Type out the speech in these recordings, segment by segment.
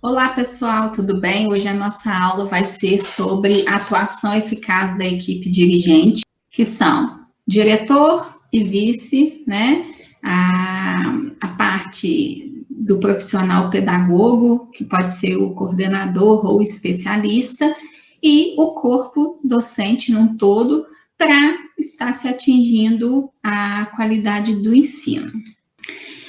Olá, pessoal, tudo bem? Hoje a nossa aula vai ser sobre a atuação eficaz da equipe dirigente, que são diretor e vice, né? A parte do profissional pedagogo, que pode ser o coordenador ou o especialista, e o corpo docente num todo, para estar se atingindo a qualidade do ensino.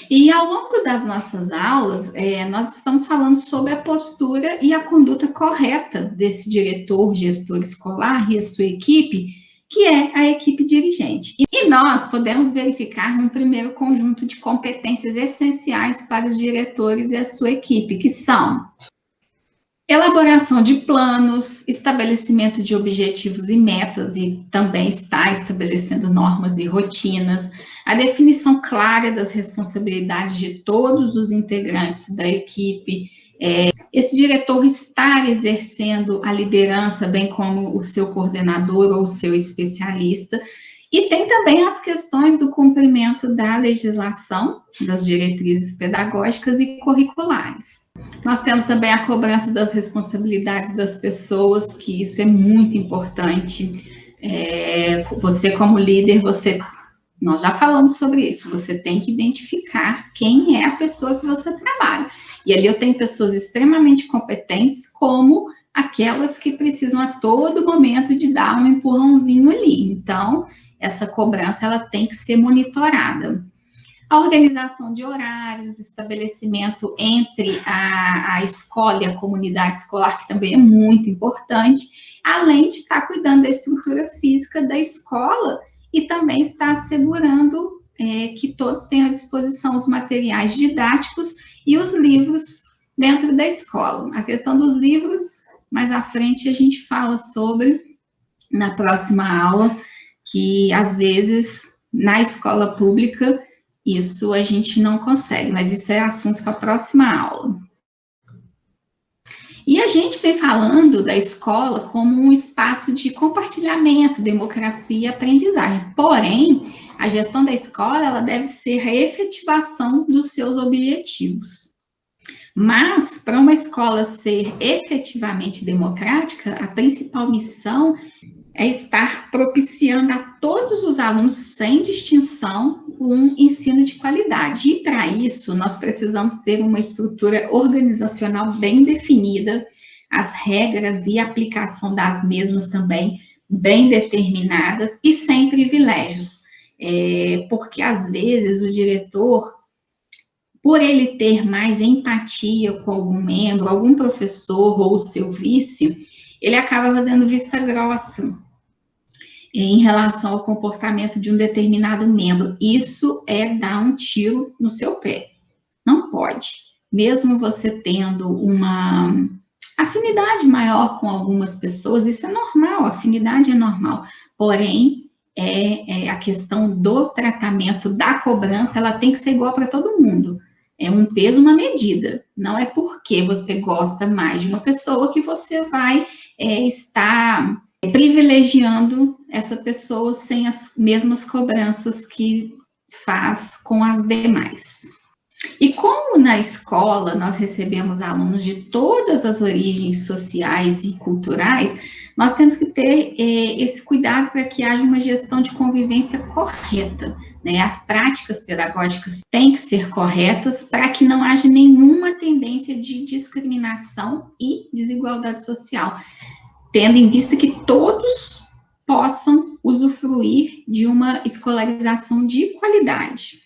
E ao longo das nossas aulas, nós estamos falando sobre a postura e a conduta correta desse diretor, gestor escolar e a sua equipe, que é a equipe dirigente. E nós podemos verificar um primeiro conjunto de competências essenciais para os diretores e a sua equipe, que são elaboração de planos, estabelecimento de objetivos e metas, e também está estabelecendo normas e rotinas, a definição clara das responsabilidades de todos os integrantes da equipe, esse diretor estar exercendo a liderança, bem como o seu coordenador ou o seu especialista. E tem também as questões do cumprimento da legislação, das diretrizes pedagógicas e curriculares. Nós temos também a cobrança das responsabilidades das pessoas, que isso é muito importante. Você, como líder, nós já falamos sobre isso, você tem que identificar quem é a pessoa que você trabalha. E ali eu tenho pessoas extremamente competentes, como aquelas que precisam a todo momento de dar um empurrãozinho ali. Então, essa cobrança ela tem que ser monitorada. A organização de horários, estabelecimento entre a escola e a comunidade escolar, que também é muito importante, além de estar cuidando da estrutura física da escola e também estar assegurando que todos tenham à disposição os materiais didáticos e os livros dentro da escola. A questão dos livros, mais à frente a gente fala sobre na próxima aula, que às vezes na escola pública isso a gente não consegue, mas isso é assunto para a próxima aula. E a gente vem falando da escola como um espaço de compartilhamento, democracia e aprendizagem. Porém, a gestão da escola ela deve ser a efetivação dos seus objetivos. Mas, para uma escola ser efetivamente democrática, a principal missão é estar propiciando a todos os alunos, sem distinção, um ensino de qualidade. E, para isso, nós precisamos ter uma estrutura organizacional bem definida, as regras e aplicação das mesmas também bem determinadas e sem privilégios. Porque, às vezes, o diretor, por ele ter mais empatia com algum membro, algum professor ou seu vice, ele acaba fazendo vista grossa em relação ao comportamento de um determinado membro. Isso é dar um tiro no seu pé. Não pode. Mesmo você tendo uma afinidade maior com algumas pessoas, isso é normal, a afinidade é normal. Porém, a questão do tratamento, da cobrança, ela tem que ser igual para todo mundo. É um peso, uma medida. Não é porque você gosta mais de uma pessoa que você vai estar privilegiando essa pessoa sem as mesmas cobranças que faz com as demais. E como na escola nós recebemos alunos de todas as origens sociais e culturais, nós temos que ter esse cuidado para que haja uma gestão de convivência correta, né? As práticas pedagógicas têm que ser corretas para que não haja nenhuma tendência de discriminação e desigualdade social, tendo em vista que todos possam usufruir de uma escolarização de qualidade.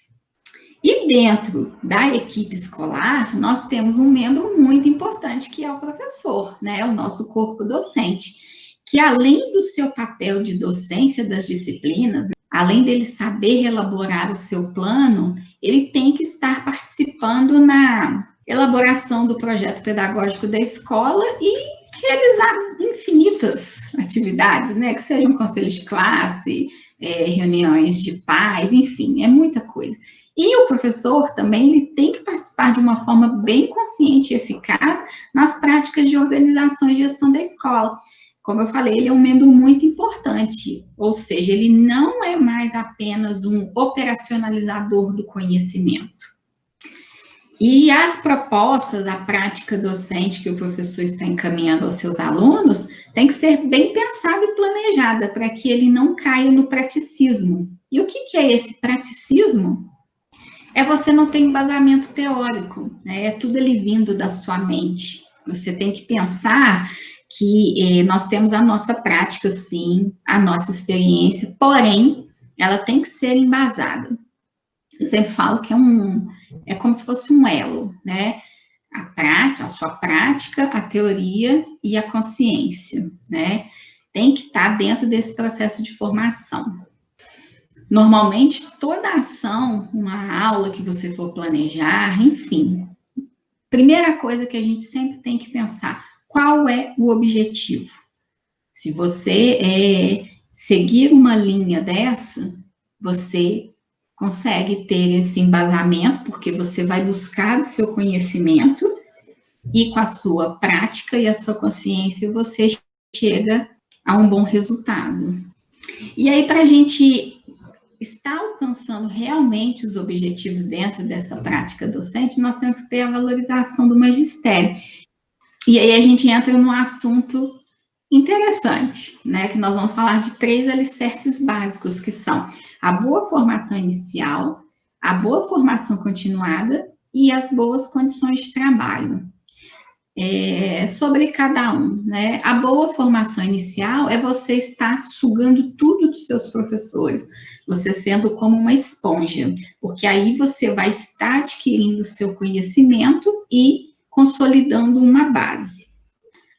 E dentro da equipe escolar, nós temos um membro muito importante, que é o professor, né? O nosso corpo docente, que além do seu papel de docência das disciplinas, além dele saber elaborar o seu plano, ele tem que estar participando na elaboração do projeto pedagógico da escola e realizar infinitas atividades, né? Que sejam conselhos de classe, reuniões de pais, enfim, é muita coisa. E o professor também, ele tem que participar de uma forma bem consciente e eficaz nas práticas de organização e gestão da escola. Como eu falei, ele é um membro muito importante, ou seja, ele não é mais apenas um operacionalizador do conhecimento. E as propostas, a prática docente que o professor está encaminhando aos seus alunos, tem que ser bem pensada e planejada para que ele não caia no praticismo. E o que é esse praticismo? É você não ter embasamento teórico, né? É tudo ali vindo da sua mente. Você tem que pensar que nós temos a nossa prática, sim, a nossa experiência, porém, ela tem que ser embasada. Eu sempre falo que é como se fosse um elo, né? A prática, a sua prática, a teoria e a consciência, né? Tem que estar dentro desse processo de formação. Normalmente, toda ação, uma aula que você for planejar, enfim, primeira coisa que a gente sempre tem que pensar, qual é o objetivo? Se você seguir uma linha dessa, você consegue ter esse embasamento, porque você vai buscar o seu conhecimento e com a sua prática e a sua consciência, você chega a um bom resultado. E aí, para a gente estar alcançando realmente os objetivos dentro dessa prática docente, nós temos que ter a valorização do magistério. E aí a gente entra num assunto interessante, né? Que nós vamos falar de 3 alicerces básicos, que são a boa formação inicial, a boa formação continuada e as boas condições de trabalho. Sobre cada um, né? A boa formação inicial é você estar sugando tudo dos seus professores, você sendo como uma esponja, porque aí você vai estar adquirindo o seu conhecimento e consolidando uma base.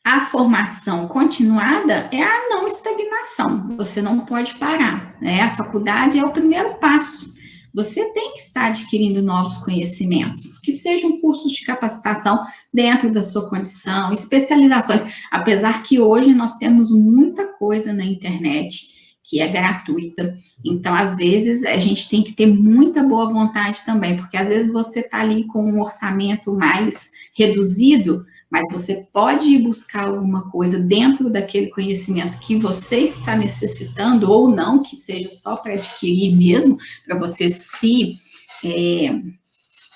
A formação continuada é a não estagnação, você não pode parar, né? A faculdade é o primeiro passo. Você tem que estar adquirindo novos conhecimentos, que sejam cursos de capacitação dentro da sua condição, especializações, apesar que hoje nós temos muita coisa na internet que é gratuita, então às vezes a gente tem que ter muita boa vontade também, porque às vezes você está ali com um orçamento mais reduzido, mas você pode ir buscar alguma coisa dentro daquele conhecimento que você está necessitando, ou não, que seja só para adquirir mesmo, para você se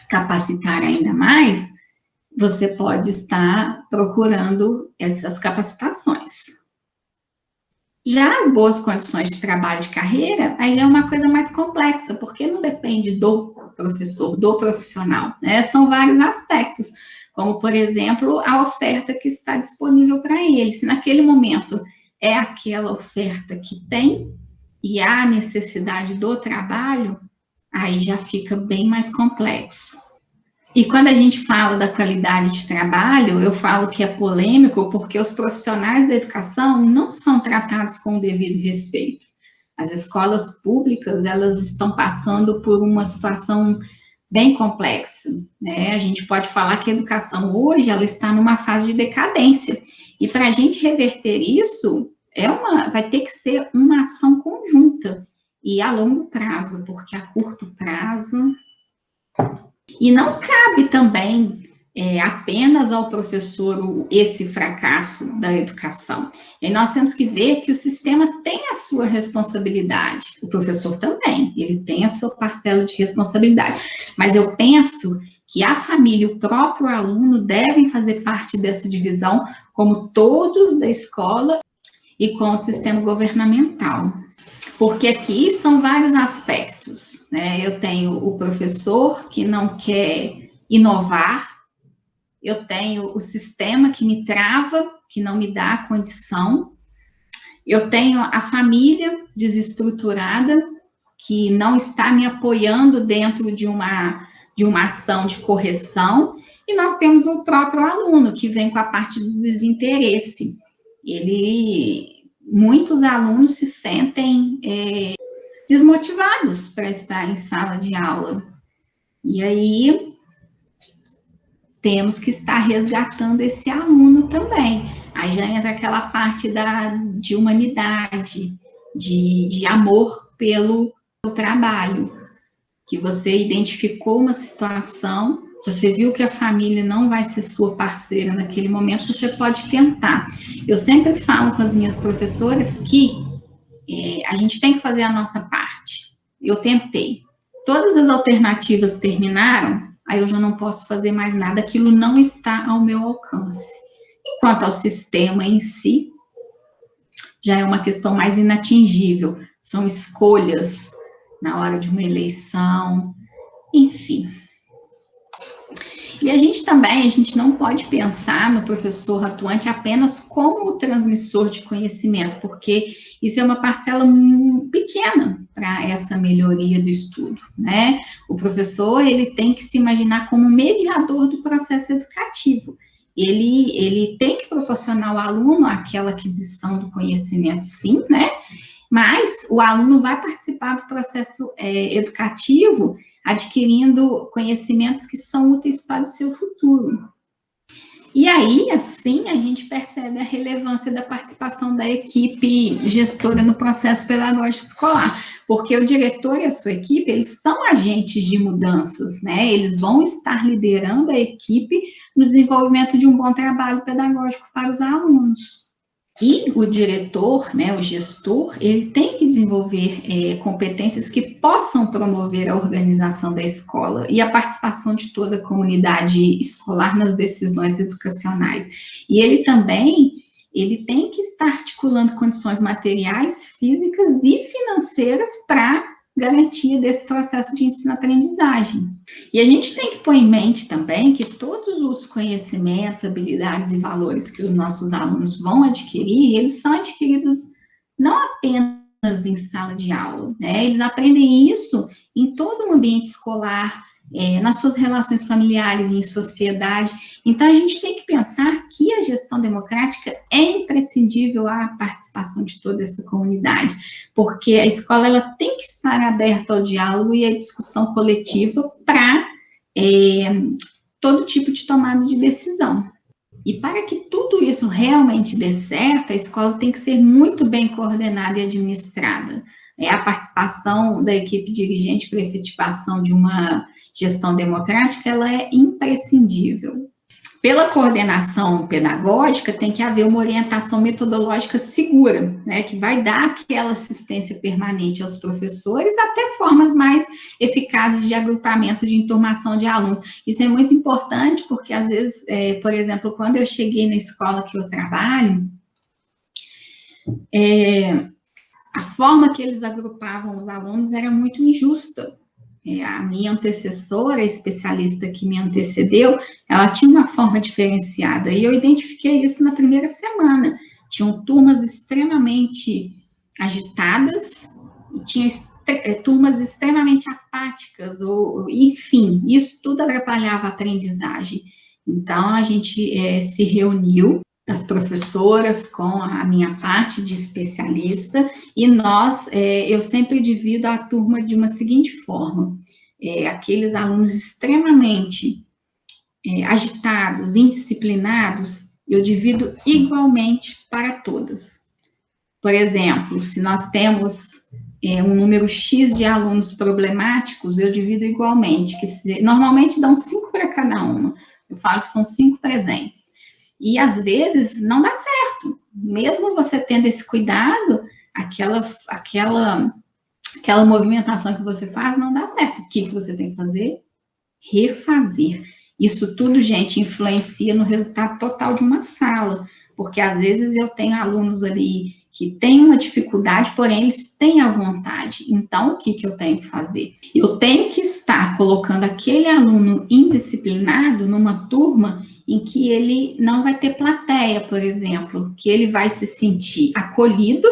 capacitar ainda mais, você pode estar procurando essas capacitações. Já as boas condições de trabalho de carreira, aí é uma coisa mais complexa, porque não depende do professor, do profissional, né? São vários aspectos, como, por exemplo, a oferta que está disponível para ele. Se naquele momento é aquela oferta que tem e há necessidade do trabalho, aí já fica bem mais complexo. E quando a gente fala da qualidade de trabalho, eu falo que é polêmico porque os profissionais da educação não são tratados com o devido respeito. As escolas públicas, elas estão passando por uma situação bem complexa, né? A gente pode falar que a educação hoje, ela está numa fase de decadência. E para a gente reverter isso, vai ter que ser uma ação conjunta e a longo prazo, porque a curto prazo. E não cabe também apenas ao professor esse fracasso da educação. E nós temos que ver que o sistema tem a sua responsabilidade, o professor também, ele tem a sua parcela de responsabilidade. Mas eu penso que a família e o próprio aluno devem fazer parte dessa divisão, como todos da escola e com o sistema governamental. Porque aqui são vários aspectos, né? Eu tenho o professor que não quer inovar, eu tenho o sistema que me trava, que não me dá a condição, eu tenho a família desestruturada, que não está me apoiando dentro de uma ação de correção, e nós temos o próprio aluno, que vem com a parte do desinteresse. Muitos alunos se sentem desmotivados para estar em sala de aula. E aí, temos que estar resgatando esse aluno também. Aí já entra aquela parte de humanidade, de amor pelo trabalho, que você identificou uma situação, você viu que a família não vai ser sua parceira naquele momento, você pode tentar. Eu sempre falo com as minhas professoras que a gente tem que fazer a nossa parte. Eu tentei. Todas as alternativas terminaram, aí eu já não posso fazer mais nada, aquilo não está ao meu alcance. Enquanto ao sistema em si, já é uma questão mais inatingível, são escolhas na hora de uma eleição, enfim. E a gente não pode pensar no professor atuante apenas como o transmissor de conhecimento, porque isso é uma parcela pequena para essa melhoria do estudo, né? O professor, ele tem que se imaginar como mediador do processo educativo. Ele tem que proporcionar ao aluno aquela aquisição do conhecimento, sim, né? Mas o aluno vai participar do processo educativo adquirindo conhecimentos que são úteis para o seu futuro. E aí, assim, a gente percebe a relevância da participação da equipe gestora no processo pedagógico escolar, porque o diretor e a sua equipe, eles são agentes de mudanças, né? Eles vão estar liderando a equipe no desenvolvimento de um bom trabalho pedagógico para os alunos. E o diretor, né, o gestor, ele tem que desenvolver competências que possam promover a organização da escola e a participação de toda a comunidade escolar nas decisões educacionais. E ele também, ele tem que estar articulando condições materiais, físicas e financeiras para garantia desse processo de ensino-aprendizagem. E a gente tem que pôr em mente também que todos os conhecimentos, habilidades e valores que os nossos alunos vão adquirir, eles são adquiridos não apenas em sala de aula, né? Eles aprendem isso em todo o ambiente escolar, nas suas relações familiares, em sociedade. Então, a gente tem que pensar que a gestão democrática é imprescindível à participação de toda essa comunidade, porque a escola ela tem que estar aberta ao diálogo e à discussão coletiva para todo tipo de tomada de decisão. E para que tudo isso realmente dê certo, a escola tem que ser muito bem coordenada e administrada. A participação da equipe dirigente para a efetivação de uma gestão democrática, ela é imprescindível. Pela coordenação pedagógica, tem que haver uma orientação metodológica segura, né, que vai dar aquela assistência permanente aos professores, até formas mais eficazes de agrupamento de enturmação de alunos. Isso é muito importante, porque às vezes, por exemplo, quando eu cheguei na escola que eu trabalho, a forma que eles agrupavam os alunos era muito injusta. A minha antecessora, a especialista que me antecedeu, ela tinha uma forma diferenciada, e eu identifiquei isso na primeira semana. Tinham turmas extremamente agitadas, e tinha turmas extremamente apáticas, ou, enfim, isso tudo atrapalhava a aprendizagem. Então, a gente se reuniu, as professoras com a minha parte de especialista, e eu sempre divido a turma de uma seguinte forma: aqueles alunos extremamente agitados, indisciplinados, eu divido igualmente para todas. Por exemplo, se nós temos um número X de alunos problemáticos, eu divido igualmente, que normalmente dão 5 para cada uma. Eu falo que são 5 presentes. E às vezes não dá certo. Mesmo você tendo esse cuidado, aquela movimentação que você faz não dá certo. O que você tem que fazer? Refazer. Isso tudo, gente, influencia no resultado total de uma sala, porque às vezes eu tenho alunos ali que têm uma dificuldade, porém eles têm a vontade. Então, o que eu tenho que fazer? Eu tenho que estar colocando aquele aluno indisciplinado numa turma em que ele não vai ter plateia, por exemplo, que ele vai se sentir acolhido,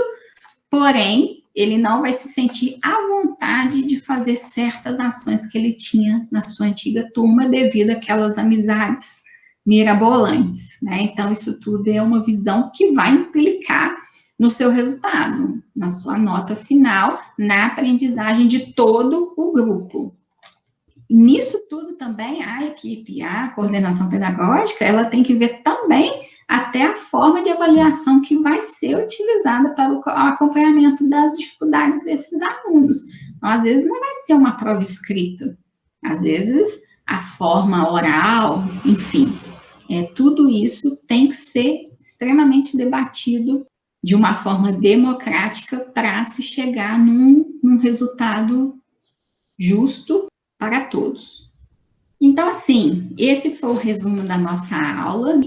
porém, ele não vai se sentir à vontade de fazer certas ações que ele tinha na sua antiga turma devido àquelas amizades mirabolantes, né? Então, isso tudo é uma visão que vai implicar no seu resultado, na sua nota final, na aprendizagem de todo o grupo. Nisso tudo também, a equipe, a coordenação pedagógica, ela tem que ver também até a forma de avaliação que vai ser utilizada para o acompanhamento das dificuldades desses alunos. Então, às vezes, não vai ser uma prova escrita, às vezes, a forma oral, enfim, tudo isso tem que ser extremamente debatido de uma forma democrática para se chegar num resultado justo para todos. Então, assim, esse foi o resumo da nossa aula.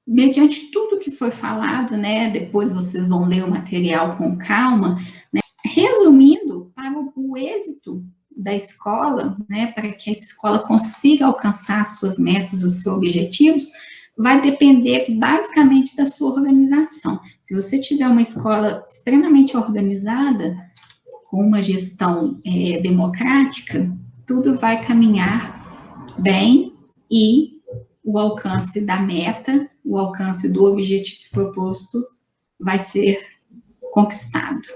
Mediante tudo que foi falado, né? Depois vocês vão ler o material com calma, né? Resumindo, para o êxito da escola, né, para que a escola consiga alcançar suas metas, os seus objetivos, vai depender basicamente da sua organização. Se você tiver uma escola extremamente organizada, com uma gestão democrática, tudo vai caminhar bem e o alcance da meta, o alcance do objetivo proposto vai ser conquistado.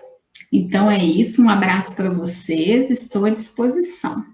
Então é isso, um abraço para vocês, estou à disposição.